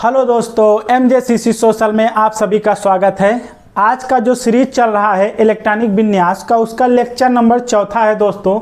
Hello दोस्तों, MJCC social में आप सभी का स्वागत है। आज का जो सीरीज चल रहा है इलेक्ट्रॉनिक विन्यास का, उसका लेक्चर नंबर 4 है दोस्तों।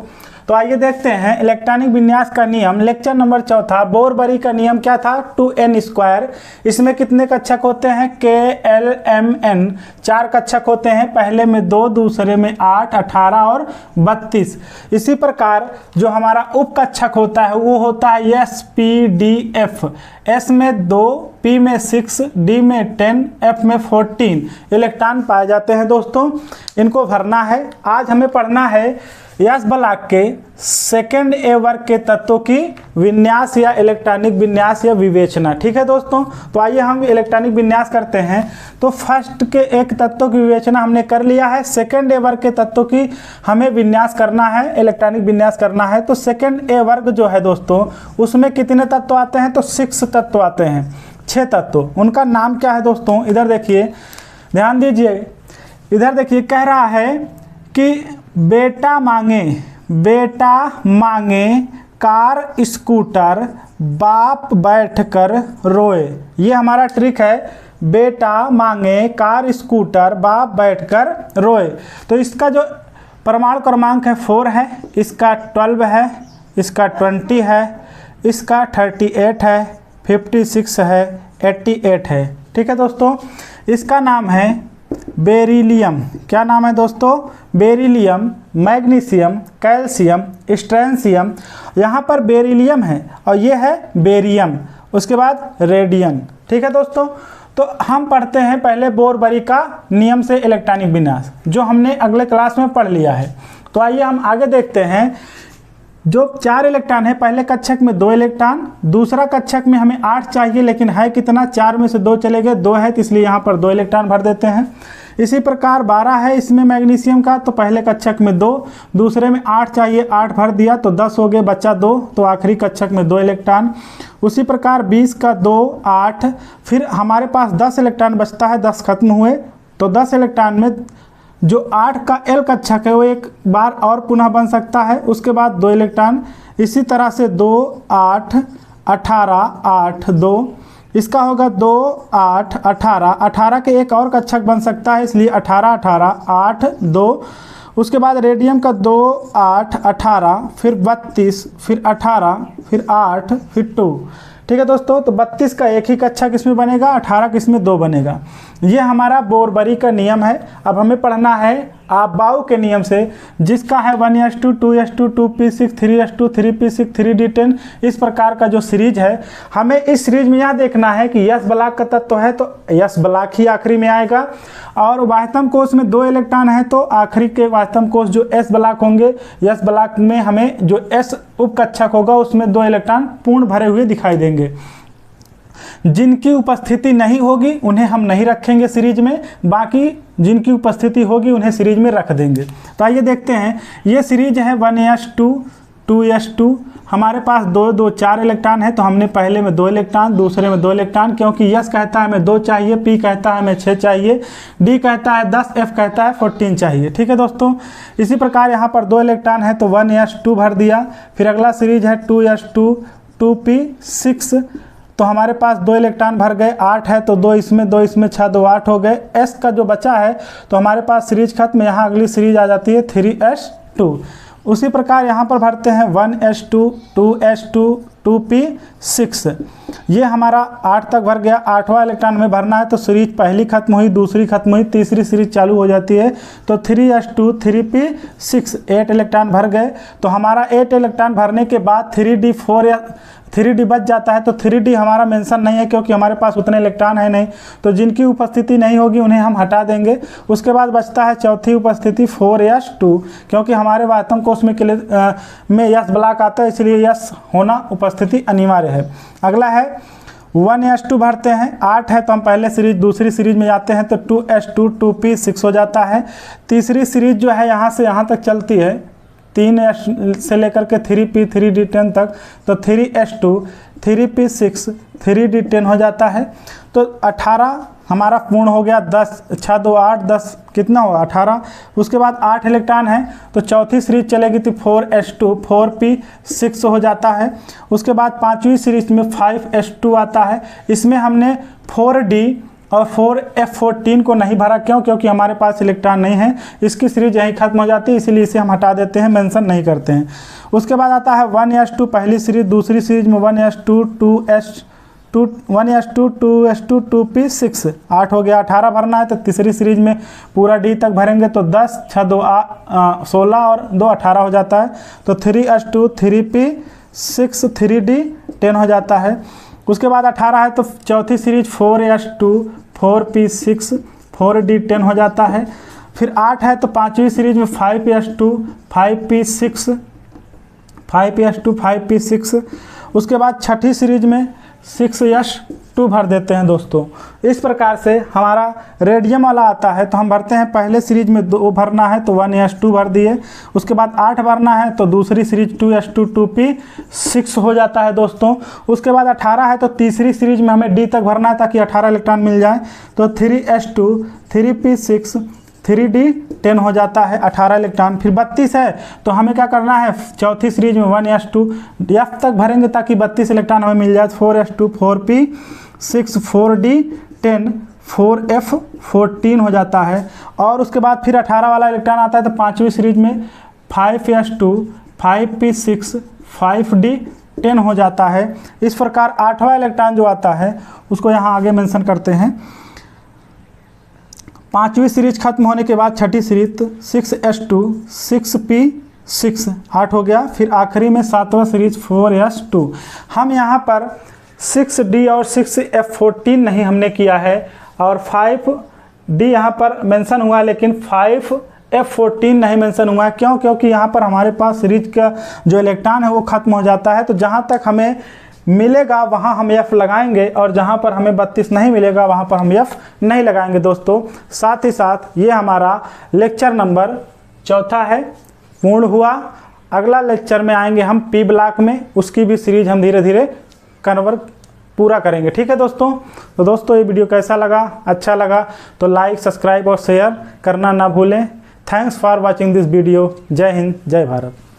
तो आइए देखते हैं इलेक्ट्रॉनिक विन्यास का नियम। लेक्चर नंबर 4 बोरबरी का नियम क्या था? 2n²। इसमें कितने कक्षक होते हैं? KLMN 4 कक्षक होते हैं। पहले में 2, दूसरे में 8, 18 और 32। इसी प्रकार जो हमारा उप कक्षक होता है वो होता है SPDF। S में 2, P में 6, D में 10, F में 14 इलेक्ट्रॉन पाए जाते हैं दोस्तों। इनको भरना है। आज हमें पढ़ना है यस ब्लॉक के सेकेंड ए वर्ग के तत्वों की विन्यास या इलेक्ट्रॉनिक विन्यास या विवेचना। ठीक है दोस्तों, तो आइए हम इलेक्ट्रॉनिक विन्यास करते हैं। तो फर्स्ट के एक तत्वों की विवेचना हमने कर लिया है। सेकेंड ए वर्ग के तत्वों की हमें विन्यास करना है, इलेक्ट्रॉनिक विन्यास करना है। तो सेकेंड ए वर्ग जो है दोस्तों, उसमें कितने तत्व आते हैं? तो 6 तत्व आते हैं, 6 तत्व। उनका नाम क्या है दोस्तों? इधर देखिए, ध्यान दीजिए। इधर देखिए, कह रहा है कि बेटा मांगे कार स्कूटर, बाप बैठकर रोए। ये हमारा ट्रिक है। बेटा मांगे कार स्कूटर, बाप बैठकर रोए। तो इसका जो परमाणु क्रमांक है 4 है, इसका 12 है, इसका 20 है, इसका 38 है, 56 है, 88 है। ठीक है दोस्तों, इसका नाम है बेरिलियम। क्या नाम है दोस्तों? Beryllium, magnesium, calcium, strontium. यहाँ पर बेरिलियम है और ये है बेरियम, उसके बाद रेडियम। ठीक है दोस्तों, तो हम पढ़ते हैं पहले बोरबरी का नियम से इलेक्ट्रॉनिक विन्यास, जो हमने अगले क्लास में पढ़ लिया है। तो आइए हम आगे देखते हैं। जो 4 इलेक्ट्रॉन है, पहले कक्षक में 2 इलेक्ट्रॉन, दूसरा कक्षक में हमें 8 चाहिए, लेकिन है कितना? 4 में से 2 चले गए, 2 है, तो इसलिए यहाँ पर 2 इलेक्ट्रॉन भर देते हैं। इसी प्रकार 12 है इसमें मैग्नीशियम का, तो पहले कक्षक में 2, दूसरे में 8 चाहिए, 8 भर दिया, तो 10 हो गए, बचा 2, तो आखिरी कक्षक में 2 इलेक्ट्रॉन। उसी प्रकार 20 का 2, 8, फिर हमारे पास 10 इलेक्ट्रॉन बचता है, 10 खत्म हुए, तो 10 इलेक्ट्रॉन में जो 8 का L कक्षक है वो एक बार और पुनः बन सकता है। उसके बाद 2 इलेक्ट्रॉन, इसी तरह से 2, 8, 18, 8, 2, इसका होगा 2, 8, 18, 18 के एक और कक्षक बन सकता है, इसलिए 18, 18, 8, 2। उसके बाद रेडियम का 2, 8, 18, फिर 32, फिर 18, फिर 8, फिर 2। ठीक है दोस्तों, तो 32 का एक ही कक्षक इसमें बनेगा, 18 का इसमें 2 बनेगा। ये हमारा बोरबरी का नियम है। अब हमें पढ़ना है आबाउ के नियम से, जिसका है 1s2, 2s2, 2p6, 3s2, 3p6, 3d10। इस प्रकार का जो सीरीज है, हमें इस सीरीज में यह देखना है कि यस ब्लॉक का तत्व है तो यस ब्लॉक ही आखिरी में आएगा, और वाह्यतम कोश में 2 इलेक्ट्रॉन है तो आखिरी के वाह्यतम कोश जो एस ब्लॉक होंगे, यस ब्लॉक में हमें जो एस उपकक्षक होगा उसमें 2 इलेक्ट्रॉन पूर्ण भरे हुए दिखाई देंगे। जिनकी उपस्थिति नहीं होगी उन्हें हम नहीं रखेंगे सीरीज में, बाकी जिनकी उपस्थिति होगी उन्हें सीरीज में रख देंगे। तो आइए देखते हैं। ये सीरीज है 1s2, 2s2। हमारे पास 2, 2, 4 इलेक्ट्रॉन है, तो हमने पहले में 2 इलेक्ट्रॉन, दूसरे में 2 इलेक्ट्रॉन, क्योंकि यस कहता है हमें 2 चाहिए, पी कहता है हमें 6 चाहिए, डी कहता है 10, एफ कहता है 14 चाहिए। ठीक है दोस्तों, इसी प्रकार यहाँ पर 2 इलेक्ट्रॉन है तो 1s2 भर दिया। फिर अगला सीरीज है 2s2, 2p6, तो हमारे पास 2 इलेक्ट्रॉन भर गए, 8 है तो 2 इसमें 2 इसमें 6, 2 8 हो गए। एस का जो बचा है तो हमारे पास सीरीज खत्म। यहाँ अगली सीरीज आ जाती है 3s2। उसी प्रकार यहाँ पर भरते हैं 1s2, 2s2, 2p6। ये हमारा 8 तक भर गया। 8वां इलेक्ट्रॉन में भरना है तो सीरीज पहली खत्म हुई, दूसरी खत्म हुई, तीसरी सीरीज चालू हो जाती है, तो 3s2, 3p6, 8 इलेक्ट्रॉन भर गए। तो हमारा 8 इलेक्ट्रॉन भरने के बाद 3d4 या 3d बच जाता है, तो 3d हमारा मेंशन नहीं है क्योंकि हमारे पास उतने इलेक्ट्रॉन है नहीं, तो जिनकी उपस्थिति नहीं होगी उन्हें हम हटा देंगे। उसके बाद बचता है चौथी उपस्थिति 4s2, क्योंकि हमारे वाह्यतम कोश में यस ब्लॉक आता है, इसलिए यस होना उपस्थिति अनिवार्य है। अगला है 1s2 भरते हैं। 8 है तो हम पहले सीरीज दूसरी सीरीज में जाते हैं, तो 2s2, 2p6 हो जाता है। तीसरी सीरीज जो है यहाँ से यहाँ तक चलती है, 3s से लेकर के 3p, 3d10 तक, तो 3s2, 3p6 3d10 हो जाता है। तो 18 हमारा पूर्ण हो गया, 10 6 2 8 10 कितना होगा 18। उसके बाद 8 इलेक्ट्रॉन है तो चौथी सीरीज चलेगी तो 4s2 4p6 हो जाता है। उसके बाद पांचवी सीरीज में 5s2 आता है। इसमें हमने 4d और 4f14 को नहीं भरा, क्यों? क्योंकि हमारे पास इलेक्ट्रॉन नहीं है, इसकी सीरीज यहीं खत्म हो जाती है, इसीलिए इसे हम हटा देते हैं, मेंशन नहीं करते हैं। उसके बाद आता है 1s2 पहली सीरीज, दूसरी सीरीज में 1s2 2s2 1s2 2s2 2p6 8 हो गया। 18 भरना है तो तीसरी सीरीज में पूरा डी तक भरेंगे तो 10 6 2 16 और 2 18 हो जाता है। तो 3s2 3p6 3d10 हो जाता है। उसके बाद 18 है तो चौथी सीरीज 4s2 4p6 4d10 हो जाता है। फिर 8 है तो पांचवी सीरीज में 5s2 5p6 5s2 5p6। उसके बाद छठी सीरीज में 6s2 भर देते हैं दोस्तों। इस प्रकार से हमारा रेडियम वाला आता है तो हम भरते हैं, पहले सीरीज में 2 भरना है तो 1s2 भर दिए। उसके बाद 8 भरना है तो दूसरी सीरीज 2s2 2p6 हो जाता है दोस्तों। उसके बाद 18 है तो तीसरी सीरीज में हमें डी तक भरना है ताकि 18 इलेक्ट्रॉन मिल जाए, तो 3s2 3p6 3d10 हो जाता है 18 इलेक्ट्रॉन। फिर 32 है तो हमें क्या करना है, चौथी सीरीज में 1s2 f तक भरेंगे ताकि 32 इलेक्ट्रॉन हमें मिल जाए। 4s2 4p6 4d10 4f14 हो जाता है। और उसके बाद फिर 18 वाला इलेक्ट्रॉन आता है तो पांचवी सीरीज में 5s2 5p6 5d10 हो जाता है। इस प्रकार 8वां इलेक्ट्रॉन जो आता है उसको यहाँ आगे मेंशन करते हैं। पांचवी सीरीज खत्म होने के बाद छठी सीरीज 6s2 6p6 8 हो गया। फिर आखिरी में 7वां सीरीज 4s2। हम यहाँ पर 6d और 6f14 नहीं हमने किया है और 5d यहाँ पर मेंशन हुआ लेकिन 5f14 नहीं मेंशन हुआ है, क्यों? क्योंकि यहाँ पर हमारे पास सीरीज का जो इलेक्ट्रॉन है वो खत्म हो जाता है। तो जहाँ तक हमें मिलेगा वहाँ हम F लगाएंगे और जहाँ पर हमें 32 नहीं मिलेगा वहाँ पर हम F नहीं लगाएंगे दोस्तों। साथ ही साथ ये हमारा लेक्चर नंबर 4 है, पूर्ण हुआ। अगला लेक्चर में आएंगे हम P ब्लॉक में, उसकी भी सीरीज हम धीरे धीरे कन्वर्ट पूरा करेंगे। ठीक है दोस्तों। तो दोस्तों ये वीडियो कैसा लगा, अच्छा लगा तो लाइक सब्सक्राइब और शेयर करना ना भूलें। Thanks for watching this video. जय हिंद, जय भारत।